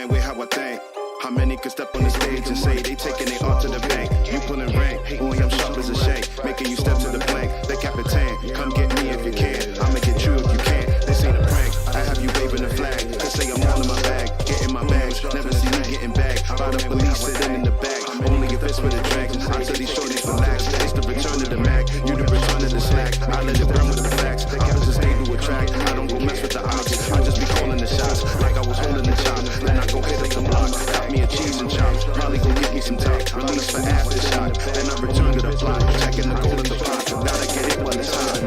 man with how I think. How many could step on the stage and say they taking it all to the bank? You pulling rank, boy, I'm sharp as a shank. Making you step to the plank, the Capitan. Come get me if you can, I'ma get you if you can. This ain't a prank, I have you waving the flag. They say I'm all in my bag, getting my bags. Never see me getting bagged by the police sitting in the back. Only if it's for the drag, I tell these shorties relax. It's the return of the Mac, you the return of the slack. I let it burn with the facts, the caps just stay to attract. I don't go mess with the odds, I just be calling the shots. Like I was holding the chop, then I go hit up the block. Got me a cheese and chops, probably go get me some top. Release for aftershock, then I return to the plot. Checking the gold in the pot, gotta get it while it's hot.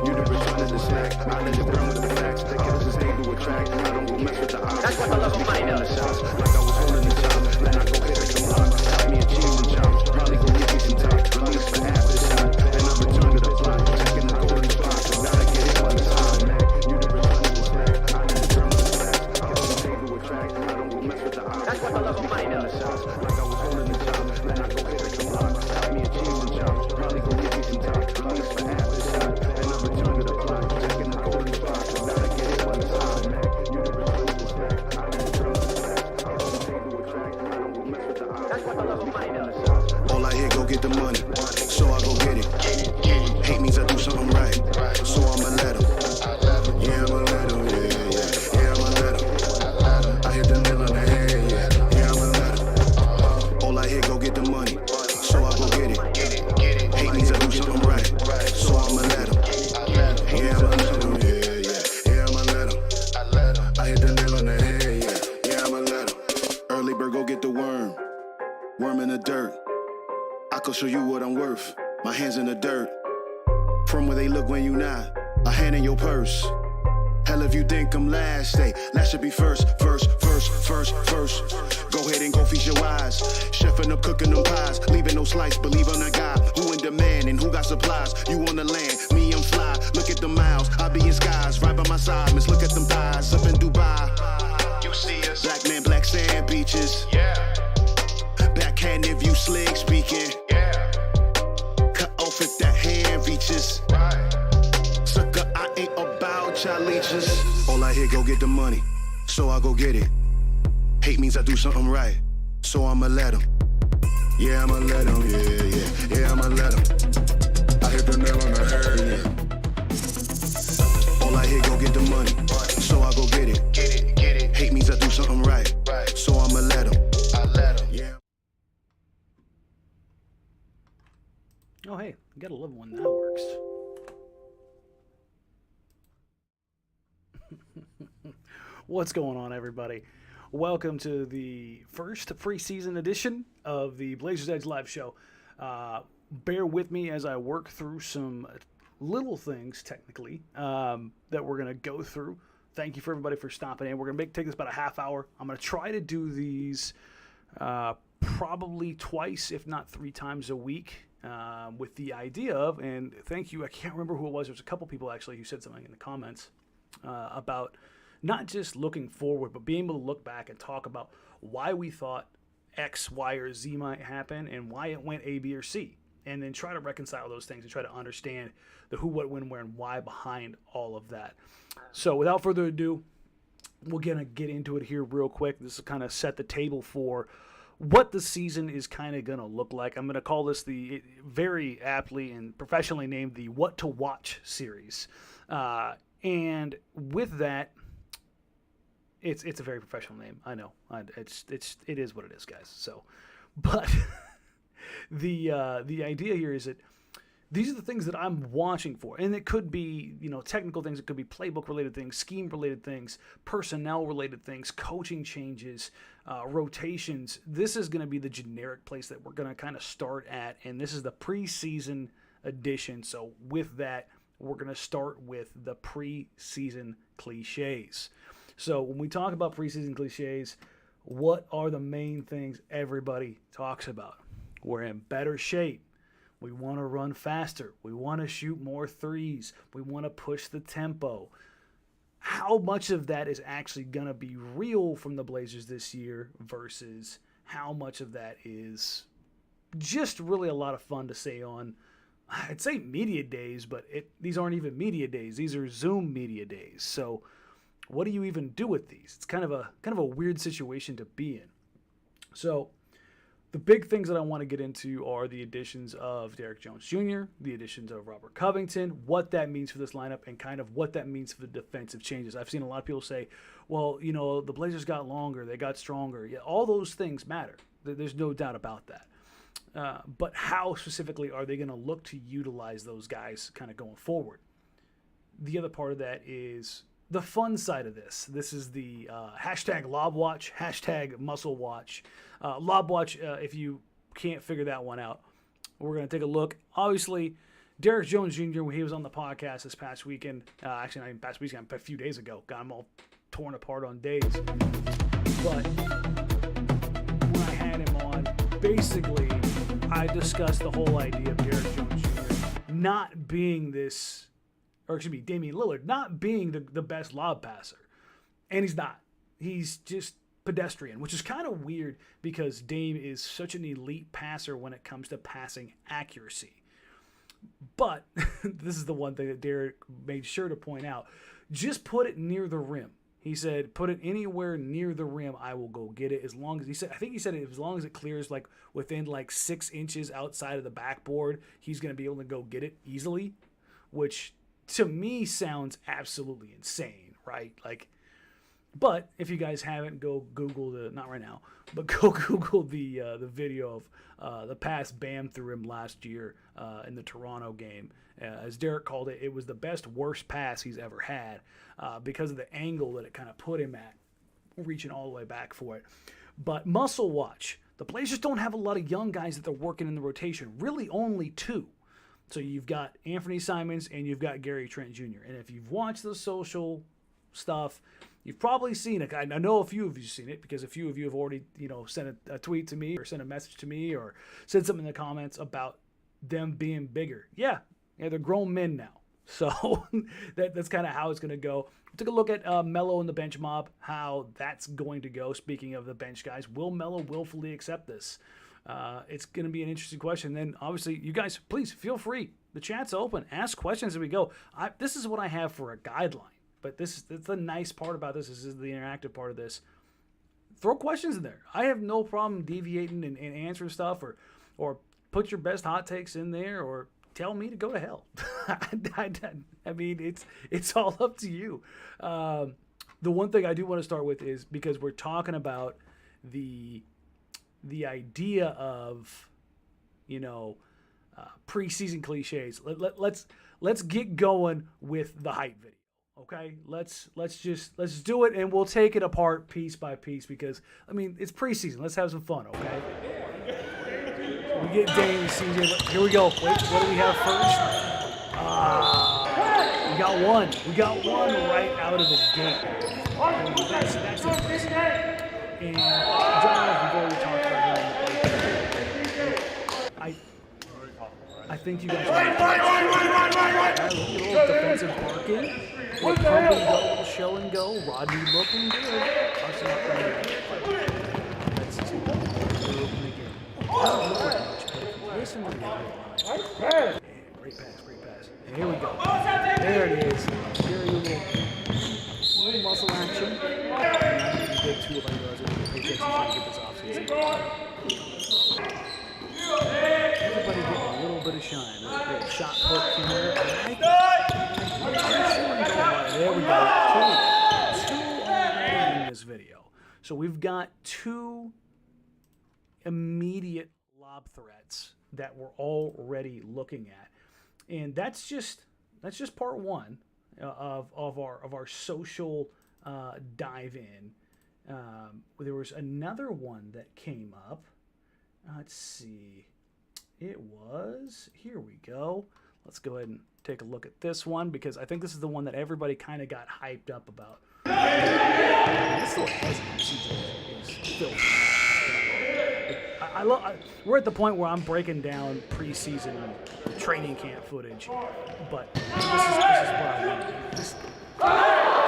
You the return of the slack, I let it burn with the facts. The caps just stay to attract, I don't go mess with the odds. That's what the love of money does. Like I was holding the chop, then I go hit up the block. Got me a cheese and chops, probably go get me some top. Release for aftershock, then I return to the plot. Checking the gold in the pot, gotta get it while it's hot. You the return of the slack, I let it burn with the facts. The caps just stay to attract, I don't go mess with the odds. That's what the love of money does. Like I was holding the chop, then I go hit up the block. Got me a cheese and chops, probably go get me some top. Release for aftershock, then I return to the plot. Checking the gold in the pot, gotta get it while it's hot. You the return of the slack, I let it burn with the facts. The caps just stay to attract, I don't go mess with the odds. That's what the love of money does. All I hear, go get the money, so I go get it. Hate means I do something right, so I'ma let him. Yeah, I'ma let him, yeah, I'ma let him. I hit the nail on the head, yeah, I'ma let him. All I hear, go get the money, so I go get it. Hate means I do something right, so I'ma let him. Yeah, I'ma let him, yeah, I'ma let him. I hit the nail on the head, yeah, I'ma let him. Early bird, go get the worm in the dirt. I can show you what I'm worth. My hands in the dirt. From where they look when you not. A hand in your purse. Hell if you think I'm last, stay. Last should be first. Go ahead and go feast your eyes. Chefing up, cooking them pies. Leaving no slice, believe on a guy. Who in demand and who got supplies? You on the land, me I'm fly. Look at the miles, I be in skies. Right by my side, miss look at them thighs. Up in Dubai. You see us. Black man, black sand beaches. Yeah. Backhand if you slick speaking. Yeah. Cut off if that hand reaches. Right. Sucker, I ain't about y'all leeches. All I hear, go get the money, so I go get it. Hate means I do something right, so I'ma let him. Yeah, I'ma let him, yeah, I'ma let him. I hit the nail on the head, yeah. All I hear, go get the money, so I go get it. Get it. Hate means I do something right, so I'ma let him. Yeah. Oh, hey, you gotta love when that works. What's going on, everybody? Welcome to the first preseason edition of the Blazers Edge live show. Bear with me as I work through some little things, technically, that we're going to go through. Thank you for everybody for stopping in. We're going to take this about a half hour. I'm going to try to do these probably twice, if not 3 times a week, with the idea of, and thank you, I can't remember who it was. There's a couple people actually who said something in the comments about not just looking forward, but being able to look back and talk about why we thought X, Y, or Z might happen and why it went A, B, or C. And then try to reconcile those things and try to understand the who, what, when, where, and why behind all of that. So without further ado, we're going to get into it here real quick. This will kind of set the table for what the season is kind of going to look like. I'm going to call this the very aptly and professionally named the What to Watch series. And with that, it's a very professional name. I know. It is what it is, guys. So, but the idea here is that these are the things that I'm watching for, and it could be technical things, it could be playbook related things, scheme related things, personnel related things, coaching changes, rotations. This is going to be the generic place that we're going to kind of start at, and this is the preseason edition. So with that, we're going to start with the preseason cliches. So when we talk about preseason cliches, what are the main things everybody talks about? We're in better shape. We want to run faster. We want to shoot more threes. We want to push the tempo. How much of that is actually going to be real from the Blazers this year versus how much of that is just really a lot of fun to say on, I'd say media days, but these aren't even media days. These are Zoom media days. So what do you even do with these? It's kind of a weird situation to be in. So the big things that I want to get into are the additions of Derrick Jones Jr., the additions of Robert Covington, what that means for this lineup, and kind of what that means for the defensive changes. I've seen a lot of people say, well, the Blazers got longer, they got stronger. Yeah, all those things matter. There's no doubt about that. But how specifically are they going to look to utilize those guys kind of going forward? The other part of that is the fun side of this. This is the hashtag Lob Watch, hashtag Muscle Watch. Lob Watch, if you can't figure that one out, we're going to take a look. Obviously, Derrick Jones Jr., when he was on the podcast this past weekend, actually not even past weekend, a few days ago, got him all torn apart on days. But when I had him on, basically, I discussed the whole idea of Derrick Jones Jr. not being this, or excuse me, Damian Lillard not being the best lob passer. And he's not. He's just pedestrian, which is kind of weird because Dame is such an elite passer when it comes to passing accuracy. But this is the one thing that Derrick made sure to point out. Just put it near the rim. He said, put it anywhere near the rim, I will go get it. As long as he said as long as it clears like within like 6 inches outside of the backboard, he's going to be able to go get it easily, which to me sounds absolutely insane, right? But if you guys haven't, go Google not right now, but go Google the video of the pass Bam threw him last year in the Toronto game. As Derrick called it, it was the best worst pass he's ever had because of the angle that it kind of put him at, reaching all the way back for it. But muscle watch. The Blazers don't have a lot of young guys that they're working in the rotation. Really only 2. So you've got Anthony Simons and you've got Gary Trent Jr. And if you've watched the social stuff, you've probably seen it. I know a few of you have seen it because a few of you have already, sent a tweet to me or sent a message to me or said something in the comments about them being bigger. Yeah, they're grown men now. So that's kind of how it's going to go. We took a look at Melo and the bench mob, how that's going to go. Speaking of the bench guys, will Melo willfully accept this? It's going to be an interesting question. Then, obviously, you guys, please feel free. The chat's open. Ask questions as we go. This is what I have for a guideline. But that's the nice part about this. This is the interactive part of this. Throw questions in there. I have no problem deviating and answering stuff or put your best hot takes in there or tell me to go to hell. I mean, it's all up to you. The one thing I do want to start with is because we're talking about the idea of, preseason cliches. Let's get going with the hype video. Okay, let's do it, and we'll take it apart piece by piece because it's preseason. Let's have some fun, okay? We get Dame and CJ. Here we go. Wait, what do we have first? We got one right out of the gate. That's impressive. And John, we've already talked about him. I think you guys are a little defensive parking. Pump and go, little show and go. Rodney looking good. Obviously not playing good. That's too good. Doesn't look like much, but if you listen to the other line. Great pass. And here we go. There it is. Very little muscle action. I'm going to be big too if I realize I'm going to pay attention to get this offseason. Everybody getting a little bit of shine. A little shot put in there. There we go. Two already in this video. So we've got 2 immediate lob threats that we're already looking at, and that's just part 1 of our social dive in. There was another one that came up. Let's see. It was, here we go. Let's go ahead and take a look at this one because I think this is the one that everybody kind of got hyped up about. This little hesitancy is filthy. We're at the point where I'm breaking down preseason training camp footage, but this is what I want to do. So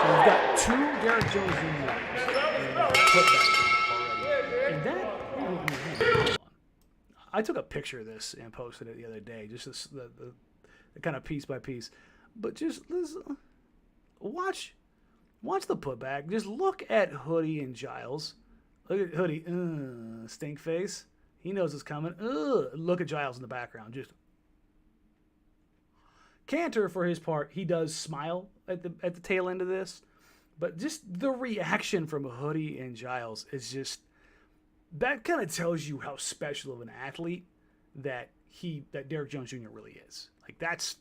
we've got 2 Derrick Jones Jr. and put that already. And that, I took a picture of this and posted it the other day, just the kind of piece by piece. But just watch Watch the putback. Just look at Hoodie and Giles. Look at Hoodie. Stink face. He knows it's coming. Look at Giles in the background. Just Cantor, for his part, he does smile at the tail end of this, but just the reaction from Hoodie and Giles is just that kind of tells you how special of an athlete that Derrick Jones Jr. really is. Like that's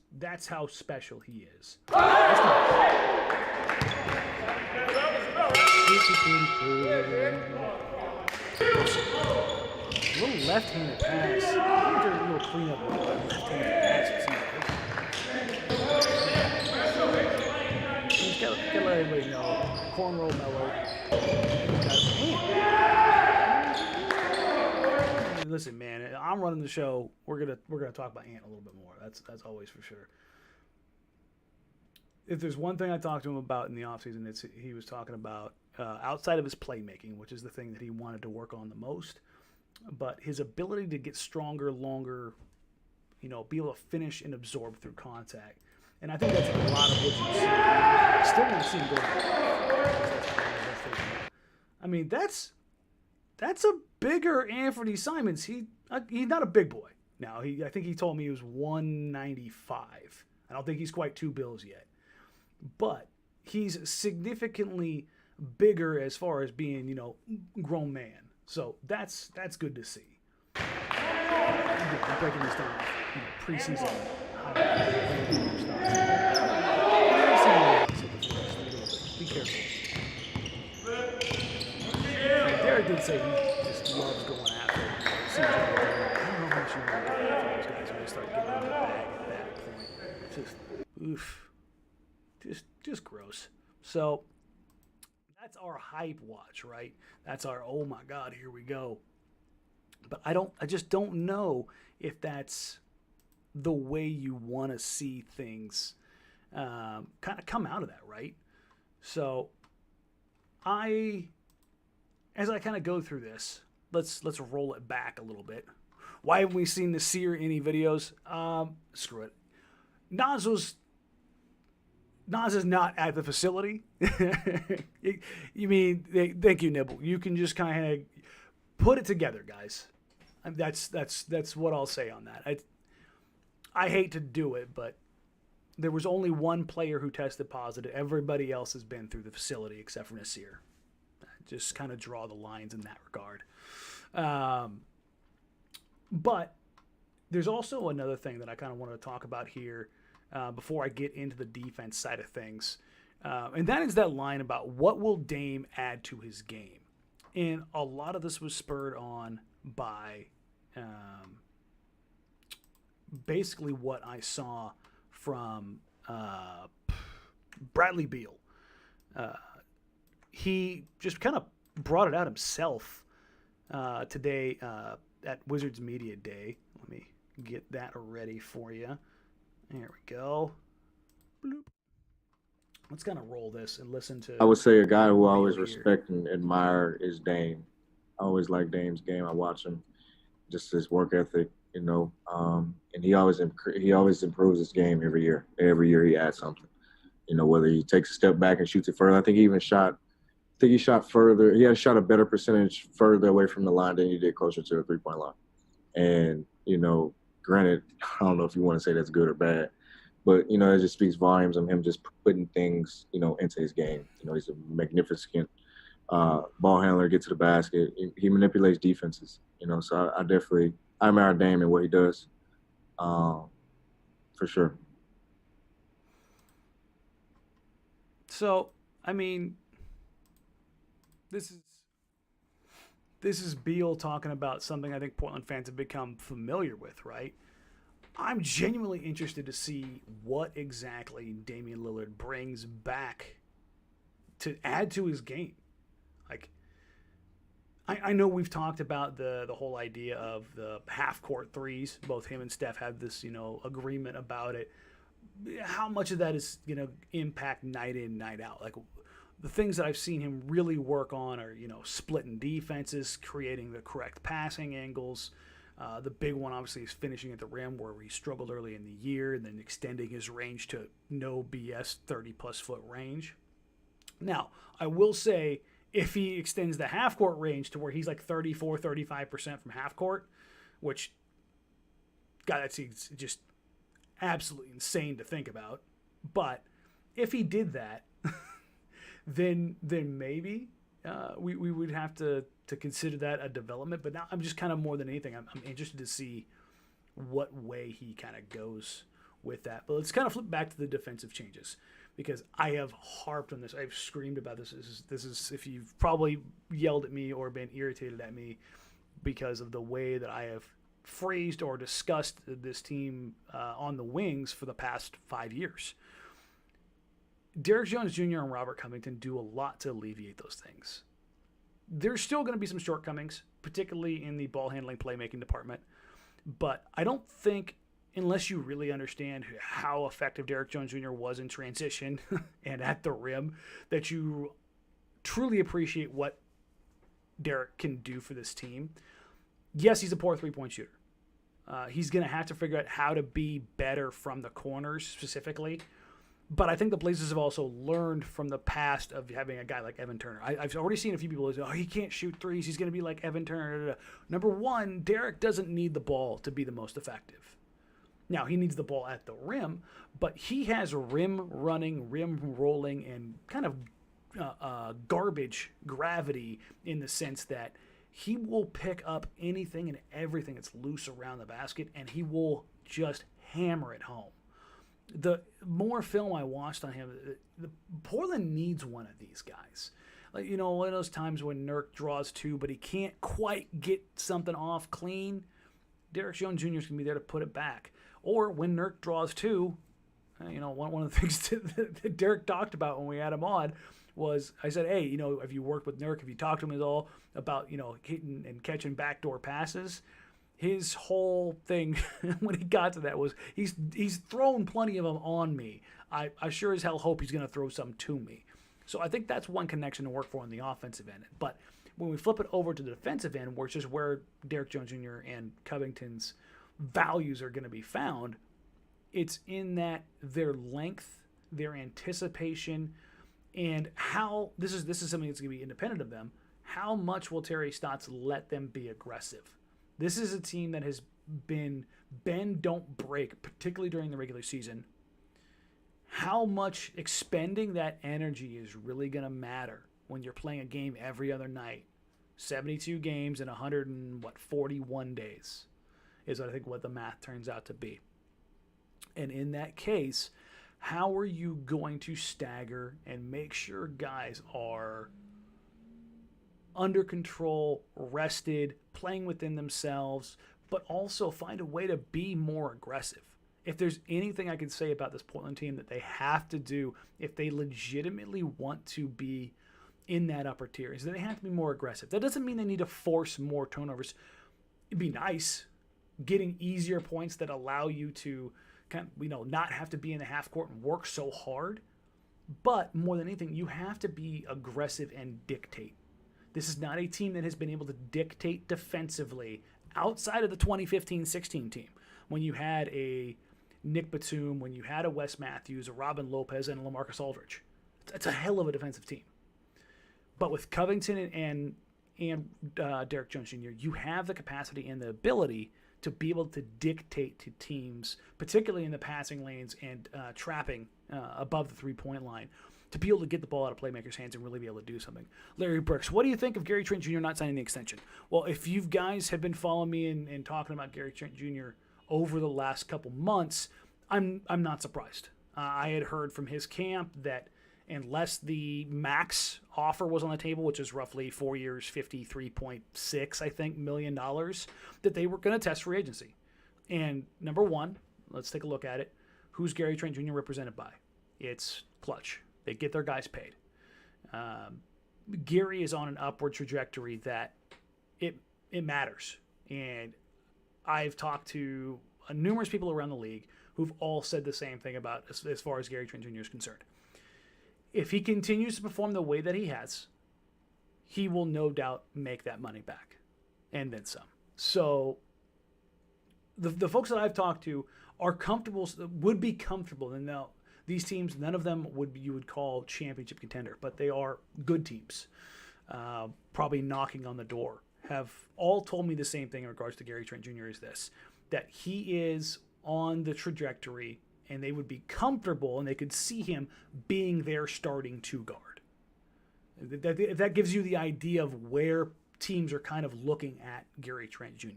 how special he is. That's a little left-handed pass. I think there's a little cleanup on the left-handed pass. He's got to let everybody know. Cornrow Melo. Listen, man, I'm running the show. We're gonna talk about Ant a little bit more. That's always for sure. If there's one thing I talked to him about in the offseason, he was talking about outside of his playmaking, which is the thing that he wanted to work on the most, but his ability to get stronger, longer, be able to finish and absorb through contact. And I think that's a lot of what you see. I still want to see him go. I mean, that's a bigger Anthony Simons. He's not a big boy. Now, I think he told me he was 195. I don't think he's quite 2 bills yet. But he's significantly bigger as far as being, grown man. So that's good to see. I'm breaking this down. Preseason. Be careful. Derek did say he just loves going after it. I don't know how much you want to go after those guys when they start getting in the bag at that point. Just, oof. Just gross. So, that's our hype watch, right? That's our, oh my God, here we go. But I just don't know if that's the way you want to see things kind of come out of that, right? So, as I kind of go through this, let's roll it back a little bit. Why haven't we seen Nasir in any videos? Screw it. Nas is not at the facility. You mean, thank you, Nibble. You can just kind of put it together, guys. That's what I'll say on that. I hate to do it, but there was only one player who tested positive. Everybody else has been through the facility except for Nasir. Just kind of draw the lines in that regard. But there's also another thing that I kind of wanted to talk about here before I get into the defense side of things. And that is that line about what will Dame add to his game. And a lot of this was spurred on by basically what I saw from Bradley Beal. He just kind of brought it out himself today at Wizards Media Day. Let me get that ready for you. There we go. Bloop. Let's kind of roll this and listen to. I would say a guy who I always respect and admire is Dame. I always like Dame's game. I watch him, just his work ethic, and he always improves his game every year. Every year he adds something. Whether he takes a step back and shoots it further. I think he shot further. He had shot a better percentage further away from the line than he did closer to the three-point line. And, granted, I don't know if you want to say that's good or bad, but, it just speaks volumes of him just putting things, into his game. He's a magnificent ball handler, get to the basket. He manipulates defenses, so I admire Dame and what he does, for sure. So, I mean, this is Beal talking about something I think Portland fans have become familiar with, right? I'm genuinely interested to see what exactly Damian Lillard brings back to add to his game. Like, I know we've talked about the whole idea of the half-court threes. Both him and Steph have this, agreement about it. How much of that is going to impact night in, night out? Like, the things that I've seen him really work on are, splitting defenses, creating the correct passing angles. The big one, obviously, is finishing at the rim, where he struggled early in the year, and then extending his range to no BS 30-plus foot range. Now, I will say, if he extends the half court range to where he's like 34, 35% from half court, which, God, that's just absolutely insane to think about. But if he did that, then maybe we would have to consider that a development. But now I'm just kind of, more than anything, I'm interested to see what way he kind of goes with that. But let's kind of flip back to the defensive changes, because I have harped on this. I've screamed about this. This is if you've probably yelled at me or been irritated at me because of the way that I have phrased or discussed this team on the wings for the past 5 years. Derek Jones Jr. and Robert Covington do a lot to alleviate those things. There's still going to be some shortcomings, particularly in the ball handling, playmaking department. But I don't think, unless you really understand how effective Derek Jones Jr. was in transition and at the rim, that you truly appreciate what Derek can do for this team. Yes, he's a poor three-point shooter. He's going to have to figure out how to be better from the corners specifically. But I think the Blazers have also learned from the past of having a guy like Evan Turner. I've already seen a few people say, he can't shoot threes. He's going to be like Evan Turner. Number one, Derek doesn't need the ball to be the most effective. Now, he needs the ball at the rim, but he has rim running, rim rolling, and kind of garbage gravity in the sense that he will pick up anything and everything that's loose around the basket, and he will just hammer it home. The more film I watched on him, the Portland needs one of these guys. Like, one of those times when Nurk draws two, but he can't quite get something off clean. Derek Jones Jr. is going to be there to put it back. Or when Nurk draws two, one of the things that Derek talked about when we had him on was, I said, hey, have you worked with Nurk? Have you talked to him at all about, hitting and catching backdoor passes? His whole thing when he got to that was he's thrown plenty of them on me. I sure as hell hope he's going to throw some to me. So I think that's one connection to work for on the offensive end. But when we flip it over to the defensive end, which is where Derek Jones Jr. and Covington's values are going to be found, it's in that their length, their anticipation, and how this is something that's going to be independent of them. How much will Terry Stotts let them be aggressive? This is a team that has been bend, don't break, particularly during the regular season. How much expending that energy is really going to matter when you're playing a game every other night. 72 games in 41 days is, I think, what the math turns out to be. And in that case, how are you going to stagger and make sure guys are under control, rested, playing within themselves, but also find a way to be more aggressive? If there's anything I can say about this Portland team that they have to do if they legitimately want to be in that upper tier, is that they have to be more aggressive. That doesn't mean they need to force more turnovers. It'd be nice getting easier points that allow you to not have to be in the half court and work so hard. But more than anything, you have to be aggressive and dictate. This is not a team that has been able to dictate defensively outside of the 2015-16 team, when you had a Nick Batum, when you had a Wes Matthews, a Robin Lopez, and a LaMarcus Aldridge. It's a hell of a defensive team. But with Covington and Derek Jones Jr., you have the capacity and the ability to be able to dictate to teams, particularly in the passing lanes and trapping above the three-point line, to be able to get the ball out of playmakers' hands and really be able to do something. Larry Brooks, what do you think of Gary Trent Jr. not signing the extension? Well, if you guys have been following me and talking about Gary Trent Jr. over the last couple months, I'm not surprised. I had heard from his camp that unless the max offer was on the table, which is roughly 4 years, $53.6, I think, million, that they were going to test free agency. And number one, let's take a look at it. Who's Gary Trent Jr. represented by? It's Clutch. They get their guys paid. Gary is on an upward trajectory that it matters. And I've talked to numerous people around the league who've all said the same thing about as far as Gary Trent Jr. is concerned. If he continues to perform the way that he has, he will no doubt make that money back and then some. So the folks that I've talked to are comfortable, would be comfortable, and These teams, none of them you would call championship contender, but they are good teams, probably knocking on the door. Have all told me the same thing in regards to Gary Trent Jr. is this, that he is on the trajectory and they would be comfortable and they could see him being their starting two guard. If that gives you the idea of where teams are kind of looking at Gary Trent Jr.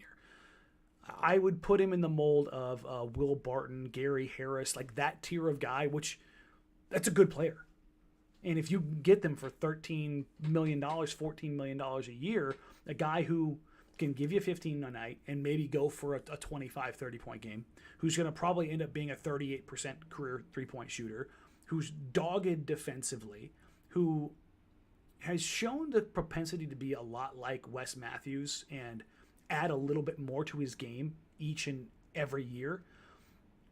I would put him in the mold of Will Barton, Gary Harris, like that tier of guy, which that's a good player. And if you get them for $13 million, $14 million a year, a guy who can give you 15 a night and maybe go for a 25, 30-point game, who's going to probably end up being a 38% career three-point shooter, who's dogged defensively, who has shown the propensity to be a lot like Wes Matthews and add a little bit more to his game each and every year.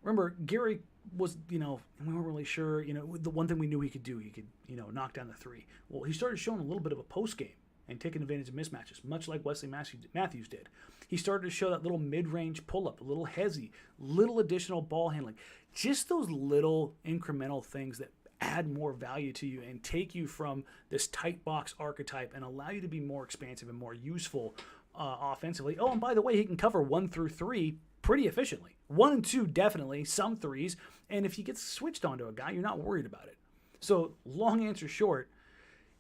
Remember, Gary was, we weren't really sure, the one thing we knew he could do, he could, knock down the three. Well, he started showing a little bit of a post game and taking advantage of mismatches, much like Wesley Matthews did. He started to show that little mid-range pull-up, a little hezzy, little additional ball handling. Just those little incremental things that add more value to you and take you from this tight box archetype and allow you to be more expansive and more useful offensively. Oh, and by the way, he can cover 1 through 3 pretty efficiently. 1 and 2 definitely, some threes. And if he gets switched onto a guy, you're not worried about it. So long answer short,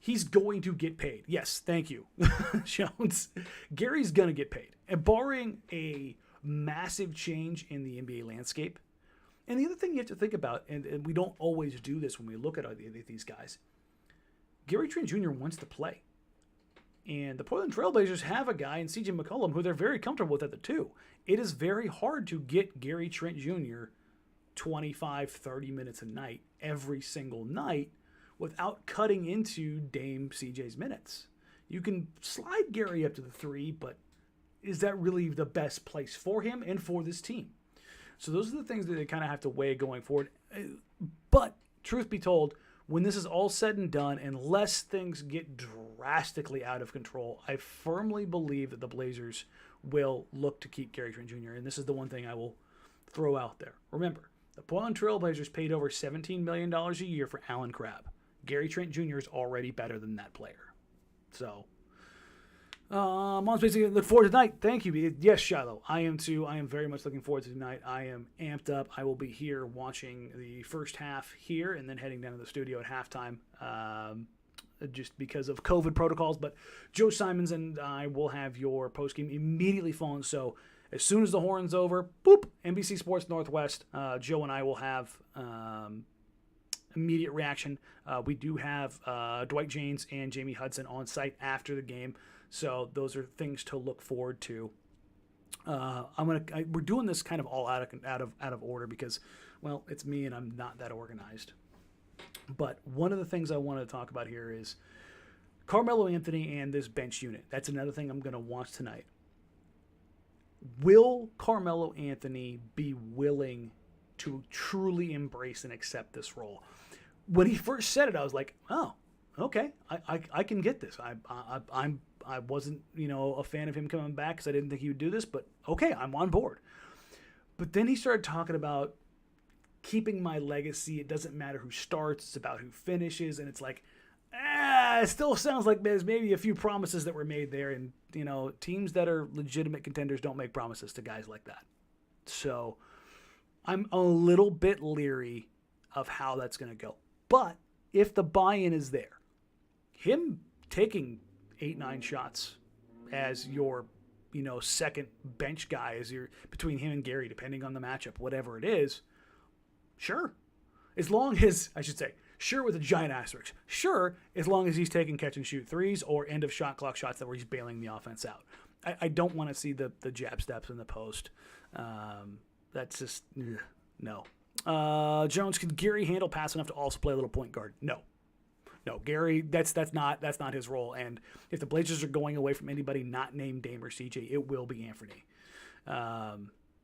he's going to get paid. Yes, thank you, Jones. Gary's going to get paid. And barring a massive change in the NBA landscape, and the other thing you have to think about, and we don't always do this when we look at these guys, Gary Trent Jr. wants to play. And the Portland Trailblazers have a guy in CJ McCollum who they're very comfortable with at the 2. It is very hard to get Gary Trent Jr. 25, 30 minutes a night every single night without cutting into Dame CJ's minutes. You can slide Gary up to the 3, but is that really the best place for him and for this team? So those are the things that they kind of have to weigh going forward. But truth be told, when this is all said and done, unless things get drastically out of control, I firmly believe that the Blazers will look to keep Gary Trent Jr. And this is the one thing I will throw out there. Remember, the Portland Trailblazers paid over $17 million a year for Allen Crabbe. Gary Trent Jr. is already better than that player. So, Mom's basically look forward to tonight. Thank you. Yes, Shiloh. I am too. I am very much looking forward to tonight. I am amped up. I will be here watching the first half here and then heading down to the studio at halftime just because of COVID protocols. But Joe Simons and I will have your postgame immediately following. So as soon as the horn's over, boop, NBC Sports Northwest, Joe and I will have immediate reaction. We do have Dwight James and Jamie Hudson on site after the game. So those are things to look forward to. We're doing this kind of all out of order because, well, it's me and I'm not that organized. But one of the things I want to talk about here is Carmelo Anthony and this bench unit. That's another thing I'm going to watch tonight. Will Carmelo Anthony be willing to truly embrace and accept this role? When he first said it, I was like, oh, okay, I can get this. I wasn't, a fan of him coming back because I didn't think he would do this, but okay, I'm on board. But then he started talking about keeping my legacy. It doesn't matter who starts, it's about who finishes, and it's like, it still sounds like there's maybe a few promises that were made there, and teams that are legitimate contenders don't make promises to guys like that. So I'm a little bit leery of how that's going to go. But if the buy-in is there, him taking 8-9 shots as your, second bench guy, as your between him and Gary, depending on the matchup, whatever it is, sure. As long as, I should say, sure with a giant asterisk. Sure, as long as he's taking catch and shoot threes or end of shot clock shots that where he's bailing the offense out. I don't want to see the jab steps in the post. That's just, no. Jones, can Gary handle pass enough to also play a little point guard? No, Gary, that's not his role. And if the Blazers are going away from anybody not named Dame or CJ, it will be Anthony.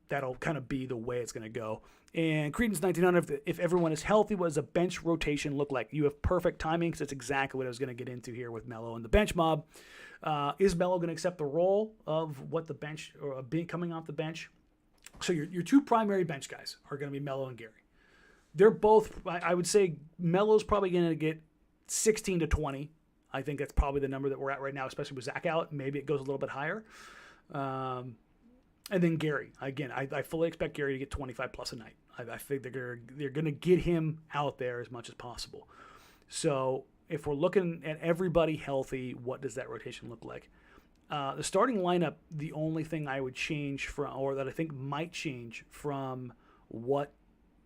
That'll kind of be the way it's going to go. And Credence 1900, if everyone is healthy, what does a bench rotation look like? You have perfect timing because that's exactly what I was going to get into here with Melo and the bench mob. Is Melo going to accept the role of what the bench or being coming off the bench? So your two primary bench guys are going to be Melo and Gary. They're both, I would say Melo's probably going to get 16 to 20. I think that's probably the number that we're at right now, especially with Zach out. Maybe it goes a little bit higher. And then Gary. Again, I fully expect Gary to get 25 plus a night. I think they're going to get him out there as much as possible. So if we're looking at everybody healthy, what does that rotation look like? The starting lineup, the only thing I would change from, or that I think might change from what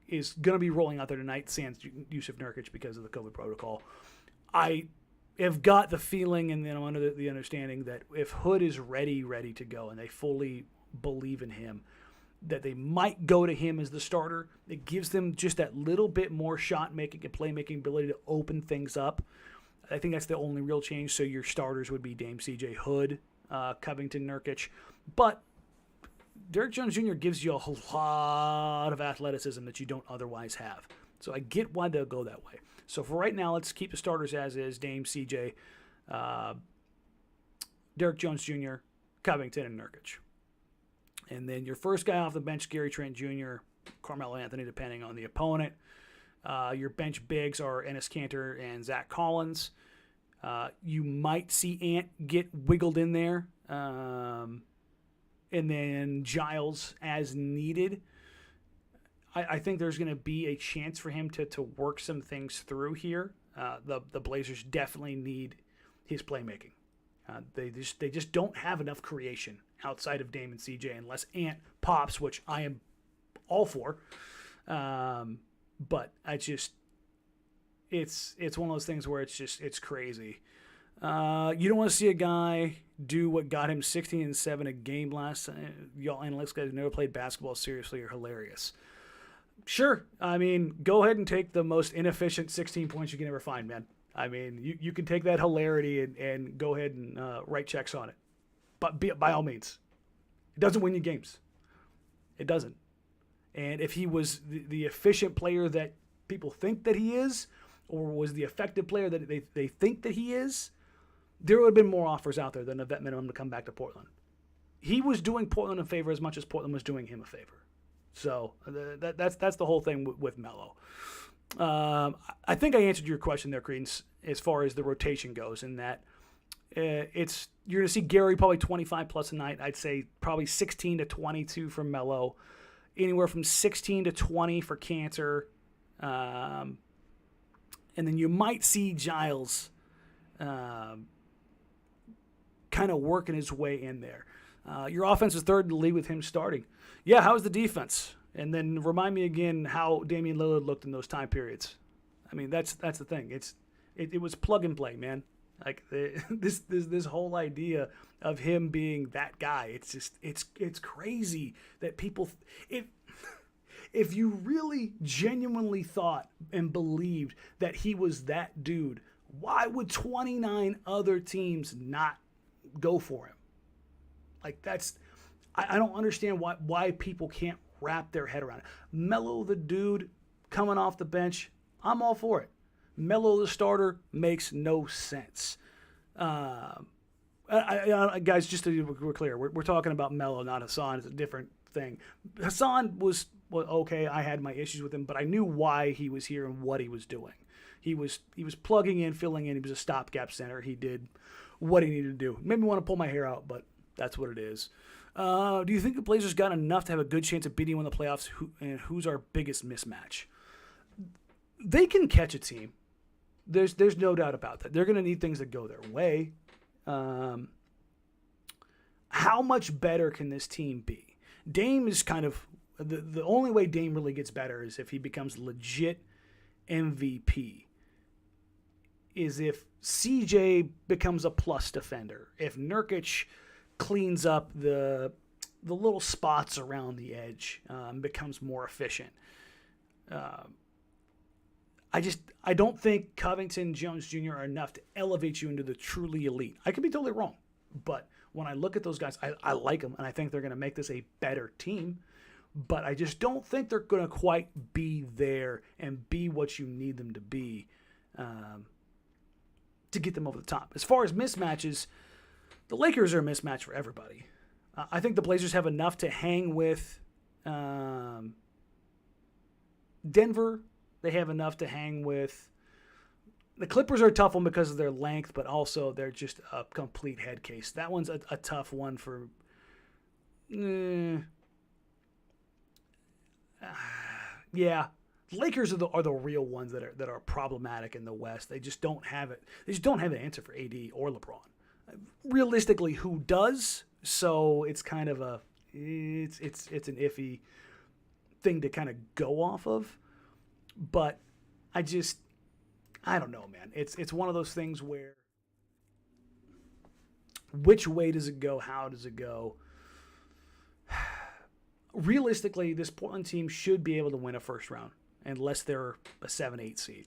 is going to be rolling out there tonight, sans Jusuf Nurkic because of the COVID protocol. I have got the feeling, and then I'm under the understanding that if Hood is ready to go, and they fully believe in him, that they might go to him as the starter. It gives them just that little bit more shot making and playmaking ability to open things up. I think that's the only real change. So your starters would be Dame, CJ, Hood, Covington, Nurkic, but Derrick Jones Jr. gives you a lot of athleticism that you don't otherwise have. So I get why they'll go that way. So for right now, let's keep the starters as is: Dame, CJ, Derrick Jones Jr., Covington, and Nurkic. And then your first guy off the bench, Gary Trent Jr., Carmelo Anthony, depending on the opponent. Your bench bigs are Enes Kanter and Zach Collins. You might see Ant get wiggled in there. And then Giles as needed. I think there's going to be a chance for him to work some things through here. The Blazers definitely need his playmaking. They just don't have enough creation outside of Dame and CJ unless Ant pops, which I am all for. But it's one of those things where it's crazy. You don't want to see a guy do what got him 16 and 7 a game last time. Y'all analytics guys who never played basketball seriously are hilarious. Sure, I mean, go ahead and take the most inefficient 16 points you can ever find, man. I mean, you can take that hilarity and go ahead and write checks on it. But by all means, it doesn't win you games. It doesn't. And if he was the efficient player that people think that he is, or was the effective player that they think that he is, there would have been more offers out there than a vet minimum to come back to Portland. He was doing Portland a favor as much as Portland was doing him a favor. So that's the whole thing with Melo. I think I answered your question there, Credence, as far as the rotation goes, in that you're going to see Gary probably 25 plus a night. I'd say probably 16 to 22 for Melo, anywhere from 16 to 20 for Kanter, and then you might see Giles kind of working his way in there. Your offense is third in the league with him starting. Yeah, how's the defense? And then remind me again how Damian Lillard looked in those time periods. I mean, that's the thing. It was plug and play, man. Like this whole idea of him being that guy. It's crazy that people if you really genuinely thought and believed that he was that dude, why would 29 other teams not go for him? Like I don't understand why people can't wrap their head around it. Melo the dude coming off the bench, I'm all for it. Melo the starter makes no sense. Guys, just to be clear, we're talking about Melo, not Hassan. It's a different thing. Hassan was okay. I had my issues with him, but I knew why he was here and what he was doing. He was plugging in, filling in. He was a stopgap center. He did what he needed to do. Made me want to pull my hair out, but that's what it is. Do you think the Blazers got enough to have a good chance of beating one in the playoffs? And who's our biggest mismatch? They can catch a team. There's no doubt about that. They're going to need things that go their way. How much better can this team be? Dame is kind of the only way Dame really gets better is if he becomes legit MVP. Is if CJ becomes a plus defender. If Nurkic cleans up the little spots around the edge, becomes more efficient. I don't think Covington, Jones Jr. are enough to elevate you into the truly elite. I could be totally wrong, but when I look at those guys, I like them, and I think they're going to make this a better team, but I just don't think they're going to quite be there and be what you need them to be to get them over the top. As far as mismatches, the Lakers are a mismatch for everybody. I think the Blazers have enough to hang with Denver They have enough to hang with. The Clippers are a tough one because of their length, but also they're just a complete head case. That one's a tough one for. Yeah, Lakers are the real ones that are problematic in the West. They just don't have it. They just don't have an answer for AD or LeBron. Realistically, who does? So it's kind of it's an iffy thing to kind of go off of. But I don't know, man. It's one of those things where which way does it go? How does it go? Realistically, this Portland team should be able to win a first round unless they're a 7-8 seed.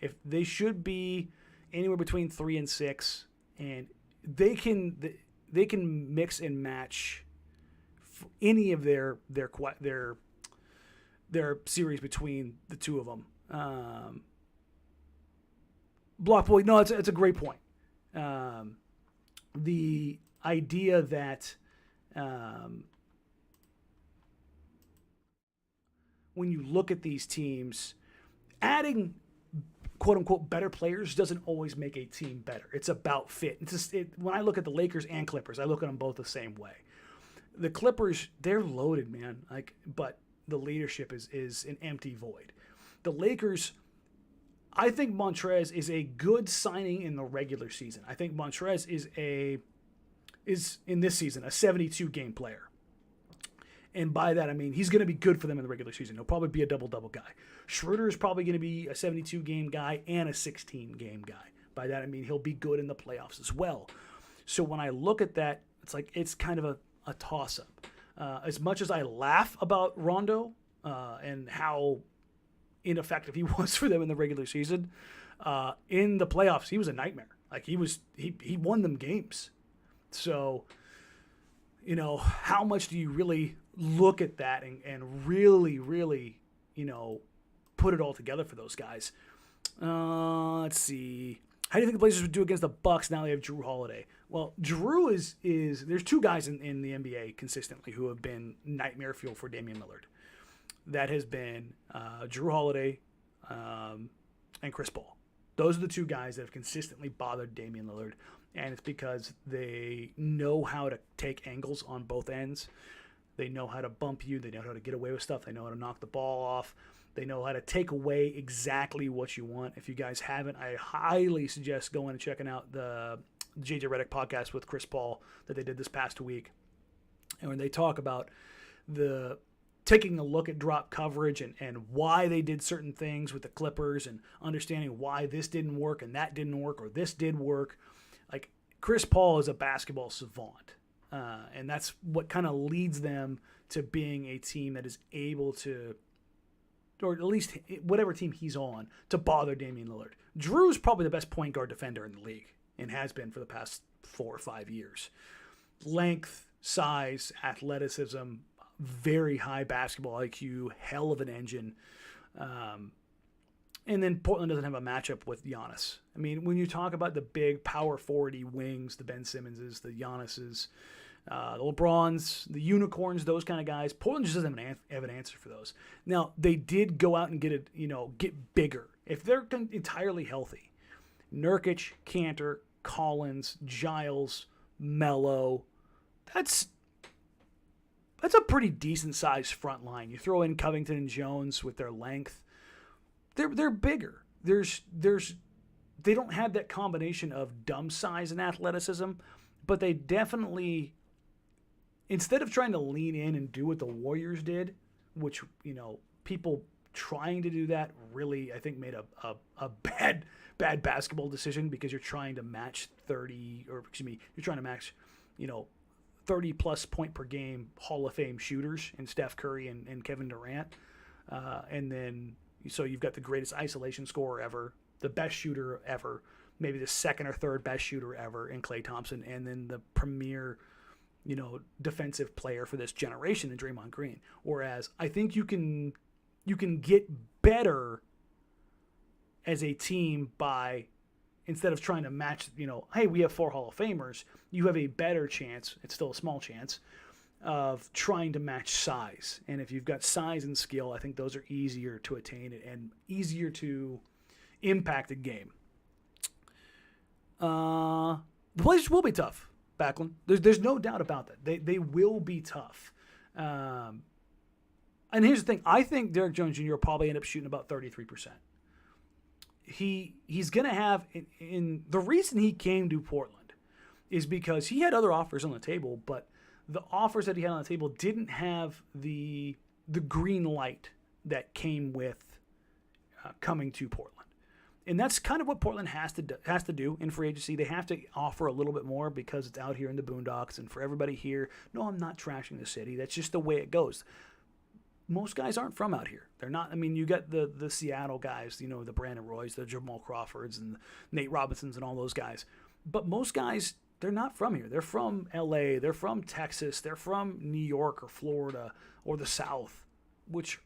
If they should be anywhere between 3 and 6, and they can mix and match any of their series between the two of them. Block Boy, no, it's a great point. The idea that when you look at these teams, adding quote-unquote better players doesn't always make a team better. It's about fit. When I look at the Lakers and Clippers, I look at them both the same way. The Clippers, they're loaded, man. But the leadership is an empty void. The Lakers, I think Montrez is a good signing in the regular season. I think Montrez is in this season a 72-game player. And by that, I mean he's going to be good for them in the regular season. He'll probably be a double-double guy. Schroeder is probably going to be a 72-game guy and a 16-game guy. By that, I mean he'll be good in the playoffs as well. So when I look at that, it's kind of a toss-up. As much as I laugh about Rondo and how ineffective he was for them in the regular season, in the playoffs he was a nightmare. He won them games. So, how much do you really look at that and really, really, put it all together for those guys? Let's see. How do you think the Blazers would do against the Bucks now they have Drew Holiday? Well, Drew is there's two guys in the NBA consistently who have been nightmare fuel for Damian Lillard. That has been Drew Holiday and Chris Paul. Those are the two guys that have consistently bothered Damian Lillard, and it's because they know how to take angles on both ends. They know how to bump you. They know how to get away with stuff. They know how to knock the ball off. They know how to take away exactly what you want. If you guys haven't, I highly suggest going and checking out the JJ Redick podcast with Chris Paul that they did this past week. And when they talk about the taking a look at drop coverage and why they did certain things with the Clippers and understanding why this didn't work and that didn't work or this did work. Chris Paul is a basketball savant. And that's what kind of leads them to being a team that is able to, or at least whatever team he's on, to bother Damian Lillard. Drew's probably the best point guard defender in the league and has been for the past 4 or 5 years. Length, size, athleticism, very high basketball IQ, hell of an engine. And then Portland doesn't have a matchup with Giannis. I mean, when you talk about the big power forward wings, the Ben Simmonses, the Giannis's, the LeBrons, the unicorns, those kind of guys, Portland just doesn't have an answer for those. Now, they did go out and get bigger. If they're entirely healthy, Nurkic, Cantor, Collins, Giles, Melo, that's a pretty decent sized front line. You throw in Covington and Jones with their length. They're bigger. They don't have that combination of dumb size and athleticism, but they definitely, instead of trying to lean in and do what the Warriors did, which, people trying to do that really, I think, made a bad basketball decision because you're trying to match 30 plus point per game Hall of Fame shooters in Steph Curry and Kevin Durant. And then, so you've got the greatest isolation scorer ever, the best shooter ever, maybe the second or third best shooter ever in Klay Thompson, and then the premier, defensive player for this generation in Draymond Green. Whereas I think you can get better as a team by, instead of trying to match, hey, we have 4 Hall of Famers, you have a better chance, it's still a small chance, of trying to match size. And if you've got size and skill, I think those are easier to attain and easier to impact a game. The Blazers will be tough, Backlund. There's no doubt about that. They will be tough. And here's the thing. I think Derek Jones Jr. will probably end up shooting about 33%. He's going to have, in the reason he came to Portland is because he had other offers on the table, but the offers that he had on the table didn't have the green light that came with coming to Portland. And that's kind of what Portland has to do in free agency. They have to offer a little bit more because it's out here in the boondocks. And for everybody here, no, I'm not trashing the city. That's just the way it goes. Most guys aren't from out here. They're not. I mean, you got the Seattle guys, you know, the Brandon Roys, the Jamal Crawfords, and Nate Robinsons, and all those guys. But most guys, they're not from here. They're from L.A., they're from Texas, they're from New York or Florida or the South, which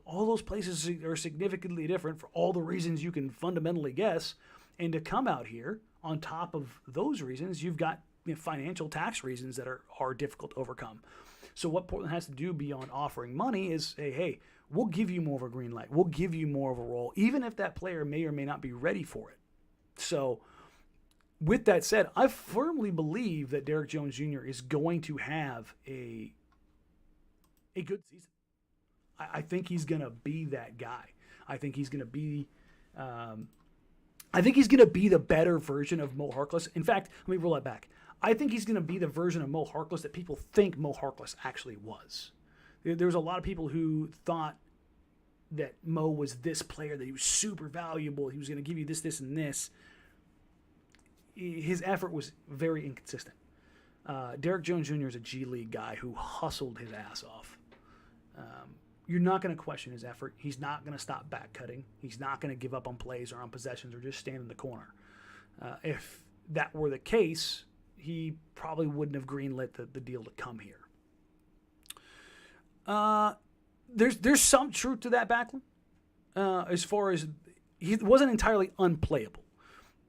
all those places are significantly different for all the reasons you can fundamentally guess. And to come out here, on top of those reasons, you've got financial tax reasons that are difficult to overcome. So what Portland has to do beyond offering money is say, hey, we'll give you more of a green light. We'll give you more of a role, even if that player may or may not be ready for it. So with that said, I firmly believe that Derek Jones Jr. is going to have a good season. I think he's going to be that guy. I think he's going to be the better version of Mo Harkless. In fact, let me roll that back. I think he's going to be the version of Mo Harkless that people think Mo Harkless actually was. There was a lot of people who thought that Mo was this player, that he was super valuable, he was going to give you this, this, and this. His effort was very inconsistent. Derek Jones Jr. is a G League guy who hustled his ass off. You're not going to question his effort. He's not going to stop back cutting. He's not going to give up on plays or on possessions or just stand in the corner. If that were the case, he probably wouldn't have greenlit the deal to come here. There's some truth to that, Backlund. As far as he wasn't entirely unplayable.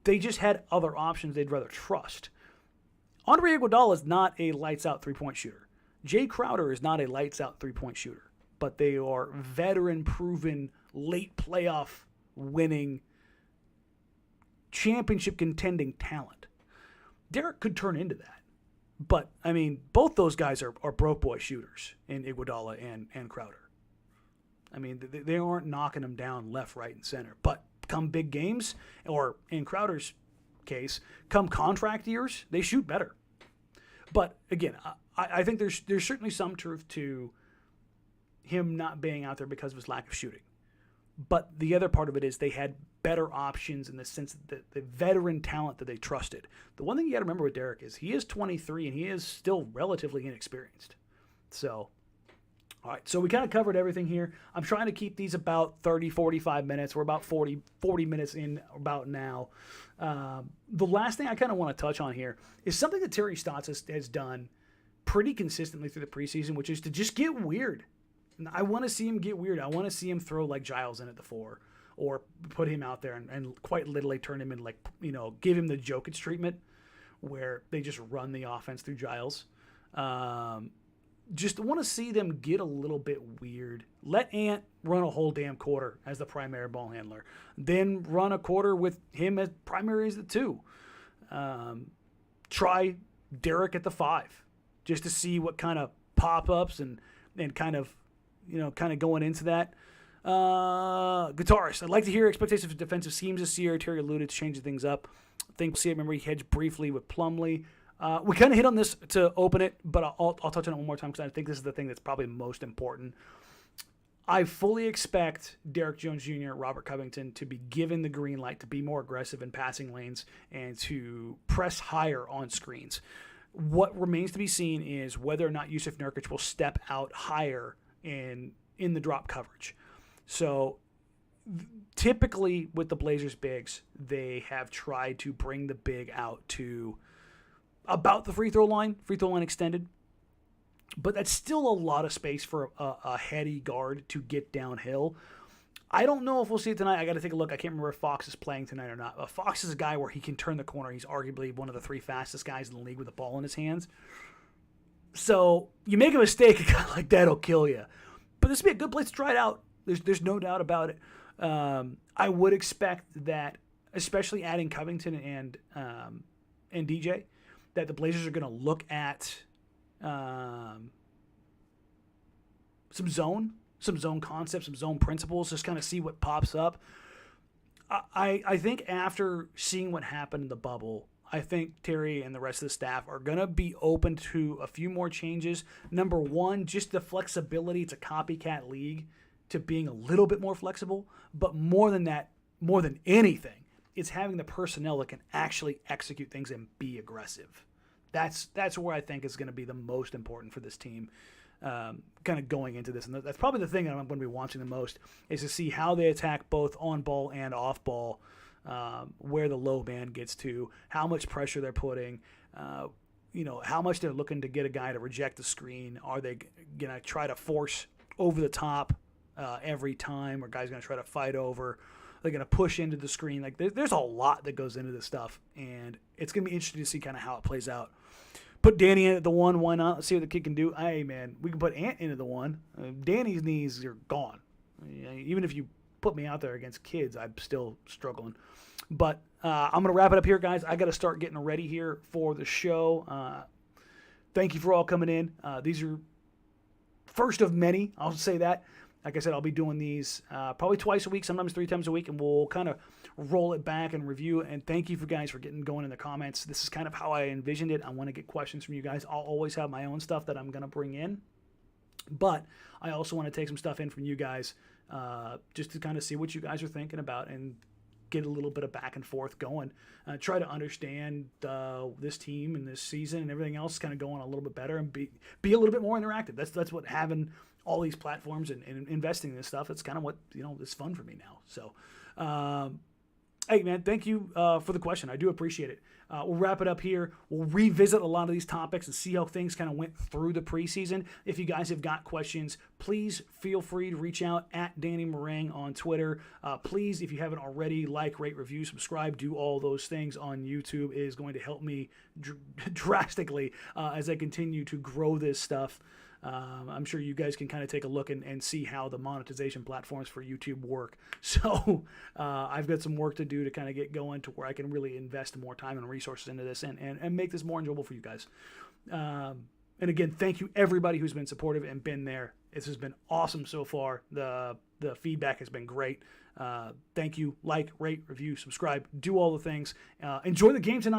They just had other options they'd rather trust. Andre Iguodala is not a lights-out three-point shooter. Jay Crowder is not a lights-out three-point shooter. But they are veteran-proven, late playoff winning, championship contending talent. Derek could turn into that. But, I mean, both those guys are broke boy shooters in Iguodala and Crowder. I mean, they aren't knocking them down left, right, and center. But come big games, or in Crowder's case, come contract years, they shoot better. But, again, I think there's certainly some truth to him not being out there because of his lack of shooting. But the other part of it is they had better options in the sense that the veteran talent that they trusted. The one thing you got to remember with Derek is he is 23 and he is still relatively inexperienced. So, all right. So we kind of covered everything here. I'm trying to keep these about 30, 45 minutes. We're about 40 minutes in about now. The last thing I kind of want to touch on here is something that Terry Stotts has done pretty consistently through the preseason, which is to just get weird. I want to see him get weird. I want to see him throw like Giles in at the 4 or put him out there and quite literally turn him into give him the Jokic treatment where they just run the offense through Giles. Just want to see them get a little bit weird. Let Ant run a whole damn quarter as the primary ball handler. Then run a quarter with him as primary as the 2. Try Derek at the 5 just to see what kind of pop-ups and kind of going into that. Guitarist. I'd like to hear expectations for defensive schemes this year. Terry alluded to changing things up. I think we'll see it. Remember, he hedged briefly with Plumlee. We kind of hit on this to open it, but I'll touch on it one more time because I think this is the thing that's probably most important. I fully expect Derek Jones Jr., Robert Covington to be given the green light to be more aggressive in passing lanes and to press higher on screens. What remains to be seen is whether or not Yusuf Nurkic will step out higher in the drop coverage. So typically with the Blazers bigs, they have tried to bring the big out to about the free throw line extended. But that's still a lot of space for a heady guard to get downhill. I don't know if we'll see it tonight. I got to take a look. I can't remember if Fox is playing tonight or not. But Fox is a guy where he can turn the corner. He's arguably one of the 3 fastest guys in the league with the ball in his hands. So you make a mistake, a guy like that'll kill you. But this would be a good place to try it out. There's no doubt about it. I would expect that, especially adding Covington and DJ, that the Blazers are going to look at some zone concepts, some zone principles, just kind of see what pops up. I think after seeing what happened in the bubble, I think Terry and the rest of the staff are going to be open to a few more changes. Number one, just the flexibility. It's a copycat league, to being a little bit more flexible. But more than that, more than anything, it's having the personnel that can actually execute things and be aggressive. That's where I think is going to be the most important for this team, kind of going into this. And that's probably the thing that I'm going to be watching the most, is to see how they attack both on ball and off ball, where the low man gets to, how much pressure they're putting, how much they're looking to get a guy to reject the screen. Are they going to try to force over the top every time, or guys going to try to fight over? They're going to push into the screen. Like there's a lot that goes into this stuff, and it's going to be interesting to see kind of how it plays out. Put Danny in at the one. Why not? Let's see what the kid can do. Hey, man, we can put Ant into the one. Danny's knees are gone. Even if you put me out there against kids, I'm still struggling. But I'm going to wrap it up here, guys. I got to start getting ready here for the show. Thank you for all coming in. These are first of many. I'll say that. Like I said, I'll be doing these probably twice a week, sometimes 3 times a week, and we'll kind of roll it back and review. And thank you for guys for getting going in the comments. This is kind of how I envisioned it. I want to get questions from you guys. I'll always have my own stuff that I'm going to bring in, but I also want to take some stuff in from you guys just to kind of see what you guys are thinking about and get a little bit of back and forth going. Try to understand this team and this season and everything else kind of going a little bit better and be a little bit more interactive. That's what having all these platforms and investing in this stuff, it's kind of what, it's fun for me now. So, hey, man, thank you for the question. I do appreciate it. We'll wrap it up here. We'll revisit a lot of these topics and see how things kind of went through the preseason. If you guys have got questions, please feel free to reach out at Danny Meringue on Twitter. Please, if you haven't already, like, rate, review, subscribe, do all those things on YouTube. It is going to help me drastically as I continue to grow this stuff. I'm sure you guys can kind of take a look and see how the monetization platforms for YouTube work. So I've got some work to do to kind of get going to where I can really invest more time and resources into this and make this more enjoyable for you guys. And again, thank you everybody who's been supportive and been there. This has been awesome so far. The feedback has been great. Thank you. Like, rate, review, subscribe, do all the things. Enjoy the game tonight.